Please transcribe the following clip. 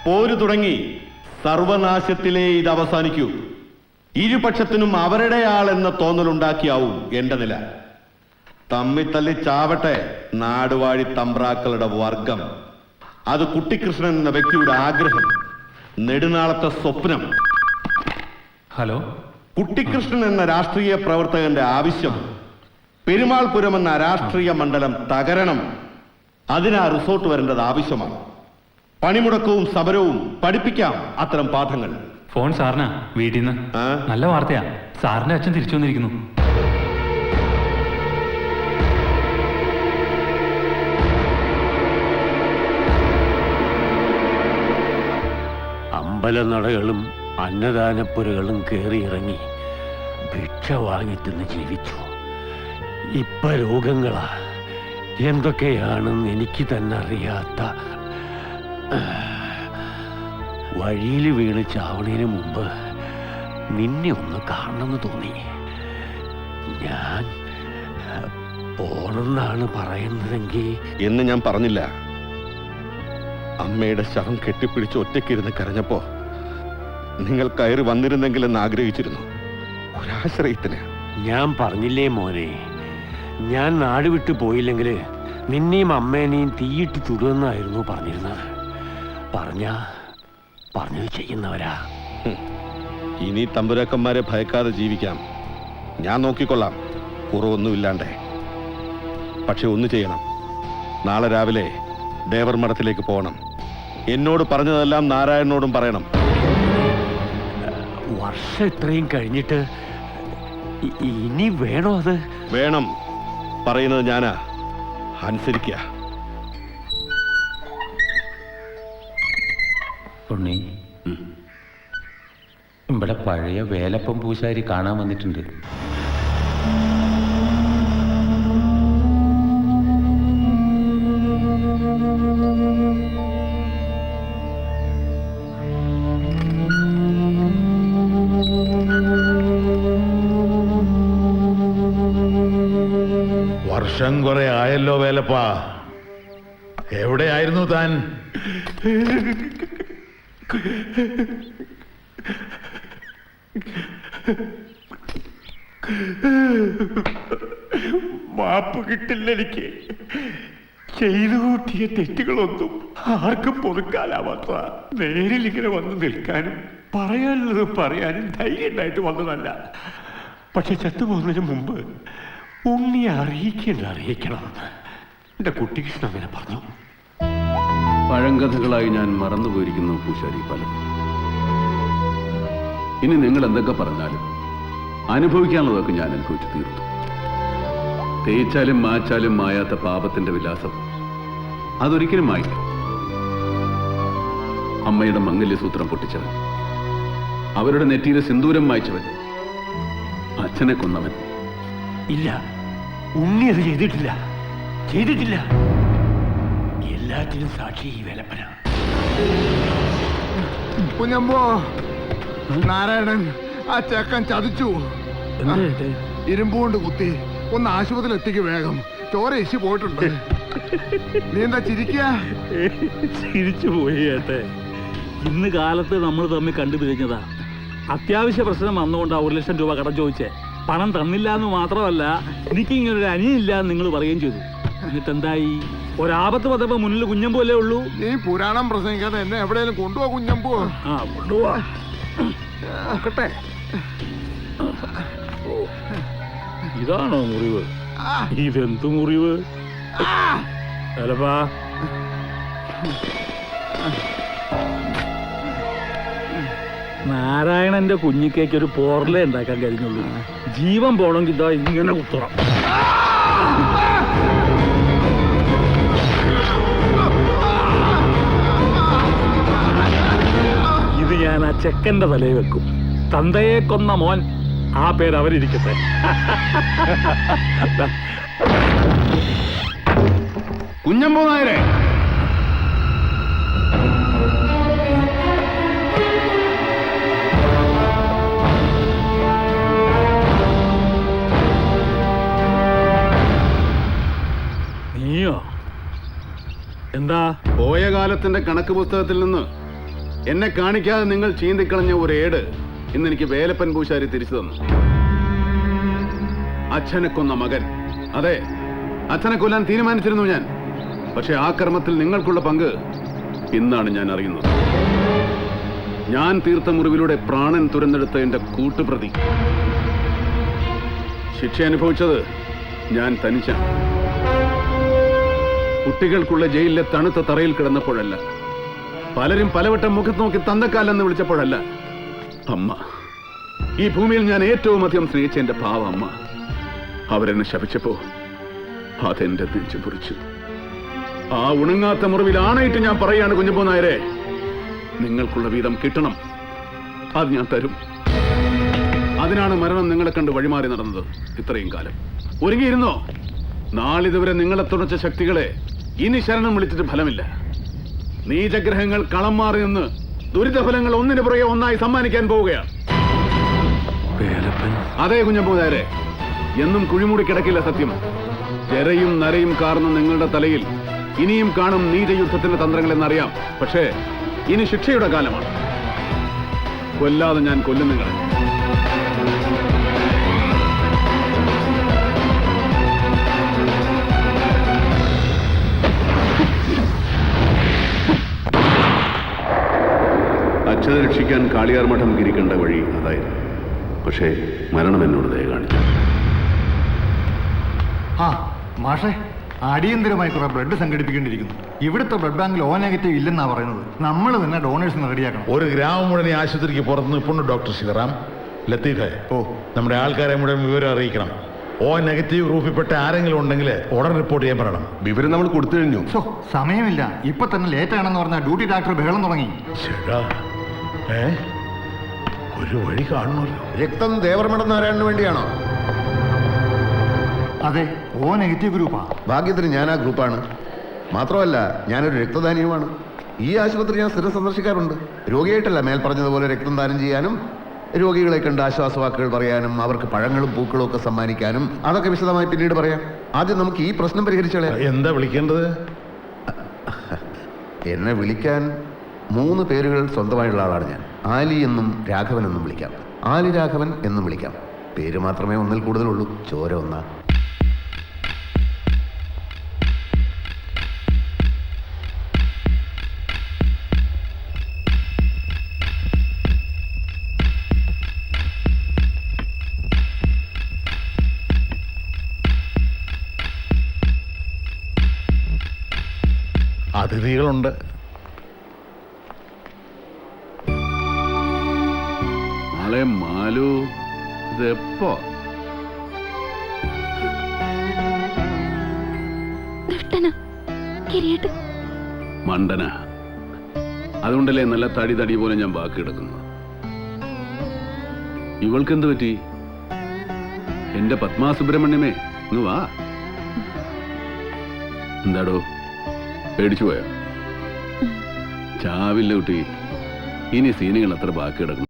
പോരു തുടങ്ങി. സർവനാശത്തിലേ ഇത് അവസാനിക്കൂ. ഇരുപക്ഷത്തിനും അവരുടെ ആളെന്ന തോന്നലുണ്ടാക്കിയാവും എന്റെ നില. തമ്മിത്തല്ലി ചാവട്ടെ നാടുവാഴി തമ്പ്രാക്കളുടെ വർഗം. അത് കുട്ടിക്കൃഷ്ണൻ എന്ന വ്യക്തിയുടെ ആഗ്രഹം, നെടുനാളത്തെ സ്വപ്നം. ഹലോ. കുട്ടിക്കൃഷ്ണൻ എന്ന രാഷ്ട്രീയ പ്രവർത്തകന്റെ ആവശ്യം പെരുമാൾപുരം എന്ന രാഷ്ട്രീയ മണ്ഡലം തകരണം. അതിനാ റിസോർട്ട് വരേണ്ടത് ആവശ്യമാണ്. പണിമുടക്കവും സമരവും പഠിപ്പിക്കാം അത്തരം പാഠങ്ങൾ. ഫോൺ സാറിനാ വീട്ടിൽ നിന്ന്. നല്ല വാർത്തയാ, സാറിന്റെ അച്ഛൻ തിരിച്ചു വന്നിരിക്കുന്നു. അമ്പലനടകളും അന്നദാനപ്പുരകളും കയറിയിറങ്ങി ഭിക്ഷ വാങ്ങിത്തിന്ന് ജീവിച്ചു. ഇപ്പൊ രോഗങ്ങളാ, എന്തൊക്കെയാണെന്ന് എനിക്ക് തന്നെ അറിയാത്ത. വഴിയിൽ വീണ് ചാവണേന് മുമ്പ് നിന്നെ ഒന്ന് കാണണമെന്ന് തോന്നി. ഞാൻ പോണെന്നാണ് പറയുന്നതെങ്കിൽ എന്ന് ഞാൻ പറഞ്ഞില്ല. അമ്മയുടെ ശവം കെട്ടിപ്പിടിച്ച് ഒറ്റയ്ക്കിരുന്ന് കരഞ്ഞപ്പോ നിങ്ങൾ കയറി വന്നിരുന്നെങ്കിലെന്ന് ആഗ്രഹിച്ചിരുന്നു. ഒരാശ്രയത്തിന്. ഞാൻ പറഞ്ഞില്ലേ മോനെ, ഞാൻ നാട് വിട്ടു പോയില്ലെങ്കിൽ നിന്നെയും അമ്മേനെയും തീയിട്ട് ചുടുമെന്നായിരുന്നു പറഞ്ഞിരുന്നത്. പറഞ്ഞത് ചെയ്യുന്നവരാ. ഇനി തമ്പുരാക്കന്മാരെ ഭയക്കാതെ ജീവിക്കാം. ഞാൻ നോക്കിക്കൊള്ളാം, കുറവൊന്നുമില്ലാണ്ടേ. പക്ഷെ ഒന്ന് ചെയ്യണം. നാളെ രാവിലെ ദേവർ മഠത്തിലേക്ക് പോകണം. എന്നോട് പറഞ്ഞതെല്ലാം നാരായണനോടും പറയണം. വർഷം ഇത്രയും കഴിഞ്ഞിട്ട് ഇനി വേണോ? അത് വേണം. പറയുന്നത് ഞാനാ. അനുസരിക്കുക. ഉണ്ണി, ഇവിടെ പഴയ വേലപ്പം പൂശാരി കാണാൻ വന്നിട്ടുണ്ട്. വർഷം കുറെ ആയല്ലോ വേലപ്പാ, എവിടെയായിരുന്നു താൻ? മാപ്പ് കിട്ടില്ല എനിക്ക്. ചെയ്തു കൂട്ടിയ തെറ്റുകളൊന്നും ആർക്കും പൊറുക്കാനാവാത്ത. നേരിൽ ഇങ്ങനെ വന്ന് നിൽക്കാനും പറയാനുള്ളത് പറയാനും ധൈര്യം ഉണ്ടായിട്ട് വന്നതല്ല. പക്ഷെ ചത്തുപോകുന്നതിന് മുമ്പ് ഉണ്ണിയെ അറിയിക്കണം. എന്റെ കുട്ടികൃഷ്ണൻ അങ്ങനെ പറഞ്ഞു. പഴങ്കഥകളായി ഞാൻ മറന്നുപോയിരിക്കുന്നു പൂശാരി പലതും. ഇനി നിങ്ങൾ എന്തൊക്കെ പറഞ്ഞാലും അനുഭവിക്കാനുള്ളതൊക്കെ ഞാൻ അനുഭവിച്ചു തീർത്തു. തേച്ചാലും മാച്ചാലും മായാത്ത പാപത്തിന്റെ വിലാസം അതൊരിക്കലും മായില്ല. അമ്മയുടെ മംഗല്യസൂത്രം പൊട്ടിച്ചവൻ, അവരുടെ നെറ്റിയിലെ സിന്ദൂരം മായ്ച്ചവൻ, അച്ഛനെ കൊന്നവൻ. ഇല്ല, ഉണ്ണി അത് ചെയ്തിട്ടില്ല. എല്ലാത്തിനും സാക്ഷി ഈ വേലപ്പന. കുഞ്ഞമ്പോ, നാരായണൻ ആ ചെക്കൻ ചതിച്ചു. ഇരുമ്പുകൊണ്ട് കുത്തി ഒന്ന് ആശുപത്രിയിൽ എത്തിക്ക് വേഗം. ചോര ഇശി പോയിട്ടുണ്ട്. നീ എന്താ ചിരിക്കുക? ചിരിച്ചു പോയി ഏട്ടെ. ഇന്ന് കാലത്ത് നമ്മൾ തമ്മിൽ കണ്ടുപിരിഞ്ഞതാ. അത്യാവശ്യ പ്രശ്നം വന്നുകൊണ്ട് 1 ലക്ഷം രൂപ കടം ചോദിച്ചേ. പണം തന്നില്ല എന്ന് മാത്രമല്ല, എനിക്ക് ഇങ്ങനൊരു അനിയില്ല എന്ന് നിങ്ങൾ പറയുകയും ചെയ്തു. എന്നിട്ട് എന്തായി? ഒരാപത്ത് പതപ്പോ മുന്നിൽ കുഞ്ഞമ്പൂല്ലേ ഉള്ളൂ. നീ പുരാണം പ്രസംഗിക്കാതെ എന്നെ എവിടെയെങ്കിലും കൊണ്ടുപോവാ കുഞ്ഞമ്പൂ. ആ, കൊണ്ടുപോവാ. നോക്കട്ടെ. ഇതാണോ മുറിവ്? ഇതെന്ത് മുറിവ്? അല്ലപ്പാ, നാരായണന്റെ കുഞ്ഞിക്കേക്ക് ഒരു പോർലേ ഉണ്ടാക്കാൻ കഴിഞ്ഞുള്ളൂ. ജീവൻ പോണെങ്കിൽ ഇതാ ഇങ്ങനെ കുത്തണം. ഇത് ഞാൻ ആ ചെക്കന്റെ തലയിൽ വെക്കും. തന്തയെ കൊന്ന മോൻ, ആ പേര് അവരിരിക്കട്ടെ. കുഞ്ഞമ്പൂ നായരെ, നീയോ? എന്താ? പോയ കാലം കാലത്തിന്റെ കണക്ക് പുസ്തകത്തിൽ നിന്ന് എന്നെ കാണിക്കാതെ നിങ്ങൾ ചീന്തിക്കളഞ്ഞ ഒരു ഏട് ഇന്നെനിക്ക് വേലപ്പൻ പൂശാരി തിരിച്ചു തന്നു. അച്ഛനെ കൊന്ന മകൻ. അതെ, അച്ഛനെ കൊല്ലാൻ തീരുമാനിച്ചിരുന്നു ഞാൻ. പക്ഷെ ആ കർമ്മത്തിൽ നിങ്ങൾക്കുള്ള പങ്ക് ഇന്നാണ് ഞാൻ അറിയുന്നത്. ഞാൻ തീർത്ത മുറിവിലൂടെ പ്രാണൻ തുരന്നെടുത്ത എന്റെ കൂട്ടുപ്രതി ശിക്ഷ അനുഭവിച്ചത് ഞാൻ തനിച്ചാണ്. കുട്ടികൾക്കുള്ള ജയിലിലെ തണുത്ത തറയിൽ കിടന്നപ്പോഴല്ല, പലരും പലവട്ടം മുഖത്ത് നോക്കി തന്തക്കാലെന്ന് വിളിച്ചപ്പോഴല്ല, അമ്മ, ഈ ഭൂമിയിൽ ഞാൻ ഏറ്റവും അധികം സ്നേഹിച്ച എന്റെ പാവ അമ്മ, അവരെന്നെ ശപിച്ചപ്പോ അതെന്റെ തിരിച്ചു കുറിച്ചു. ആ ഉണങ്ങാത്ത മുറിവിൽ ആണയിട്ട് ഞാൻ പറയാണ്, കുഞ്ഞപ്പോ നായരെ, നിങ്ങൾക്കുള്ള വീതം കിട്ടണം. അത് ഞാൻ തരും. അതിനാണ് മരണം നിങ്ങളെ കണ്ട് വഴിമാറി നടന്നത് ഇത്രയും കാലം. ഒരുങ്ങിയിരുന്നോ? നാളിതുവരെ നിങ്ങളെ തുണച്ച ശക്തികളെ ഇനി ശരണം വിളിച്ചിട്ട് ഫലമില്ല. നീചഗ്രഹങ്ങൾ കളം മാറി നിന്ന് ദുരിതഫലങ്ങൾ ഒന്നിനു പുറകെ ഒന്നായി സമ്മാനിക്കാൻ പോവുകയാണ്. അതെ കുഞ്ഞപ്പോ നായരെ, എന്നും കുഴിമൂടി കിടക്കില്ല സത്യം. ജരയും നരയും കാർന്ന നിങ്ങളുടെ തലയിൽ ഇനിയും കാണും നീചയുദ്ധത്തിന്റെ തന്ത്രങ്ങൾ എന്നറിയാം. പക്ഷേ ഇനി ശിക്ഷയുടെ കാലമാണ്. കൊല്ലാതെ ഞാൻ കൊല്ലും നിങ്ങളെ. അച്ഛനെ രക്ഷിക്കാൻ കാളിയാർ മഠം കിരിക്കേണ്ട വഴി അതായിരുന്നു. പക്ഷേ മരണം എന്നോട് ദയ കാണിച്ചു. ആ മാഷേ, അടിയന്തരമായി കുറെ ബ്ലഡ് സംഘടിപ്പിക്കേണ്ടിയിരിക്കുന്നു. ഇവിടുത്തെ ബ്ലഡ് ബാങ്കിൽ O നെഗറ്റീവ് ഇല്ലെന്നാ പറയുന്നത്. നമ്മൾ തന്നെ ഡോണേഴ്സിന് റെഡിയാക്കണം. ഒരു ഗ്രാമം മുഴുവൻ ഈ ആശുപത്രിക്ക് പുറത്ത് നിൽപ്പുണ്ട് ഡോക്ടർ ശിവറാം. ലത്തീഫെ, നമ്മുടെ ആൾക്കാരെ മുഴുവൻ വിവരം അറിയിക്കണം. O നെഗറ്റീവ് ഗ്രൂപ്പിൽപ്പെട്ട ആരെങ്കിലും ഉണ്ടെങ്കിൽ ഉടൻ റിപ്പോർട്ട് ചെയ്യാൻ പറയണം. വിവരം നമ്മൾ കൊടുത്തു കഴിഞ്ഞു. സമയമില്ല. ഇപ്പൊ തന്നെ ലേറ്റ് ആണെന്ന് പറഞ്ഞാൽ ഡ്യൂട്ടി ഡോക്ടർ ബഹളം തുടങ്ങി. ചേട്ടാ, ഒരു വഴി കാണണമല്ലോ. രക്തം ദേവർമഠം നാരായണന് വേണ്ടിയാണോ? അതെ, O നെഗറ്റീവ് ഗ്രൂപ്പാ. ഭാഗ്യത്തിന് ഞാൻ ആ ഗ്രൂപ്പാണ്. മാത്രമല്ല, ഞാനൊരു രക്തദാനിയുമാണ്. ഈ ആശുപത്രി ഞാൻ സ്ഥിരം സന്ദർശിക്കാറുണ്ട്. രോഗിയായിട്ടല്ല, മേൽ പറഞ്ഞതുപോലെ രക്തം ദാനം ചെയ്യാനും രോഗികളെ കണ്ട് ആശ്വാസവാക്കുകൾ പറയാനും അവർക്ക് പഴങ്ങളും പൂക്കളും ഒക്കെ സമ്മാനിക്കാനും. അതൊക്കെ വിശദമായി പിന്നീട് പറയാം. ആദ്യം നമുക്ക് ഈ പ്രശ്നം പരിഹരിച്ചോളാം. എന്താ വിളിക്കേണ്ടത്? എന്നെ വിളിക്കാൻ 3 പേരുകൾ സ്വന്തമായുള്ള ആളാണ് ഞാൻ. ആലി എന്നും രാഘവൻ എന്നും വിളിക്കാം. ആലി രാഘവൻ എന്നും വിളിക്കാം. പേര് മാത്രമേ ഒന്നിൽ കൂടുതലുള്ളൂ. ചോര ഒന്നാ. അതിഥികളുണ്ട്. നാളെ മാലു ഇതെപ്പോ? മണ്ടന. അതുകൊണ്ടല്ലേ നല്ല തടി പോലെ ഞാൻ ബാക്കി കിടക്കുന്നത്. ഇവൾക്കെന്ത് പറ്റി? എന്റെ പത്മാ സുബ്രഹ്മണ്യമേ, ഇങ്ങ് വാ. എന്താടോ, പേടിച്ചു പോയോ? ചാവില്ല കുട്ടി. ഇനി സീനുകൾ അത്ര ബാക്കി കിടക്കുന്നു.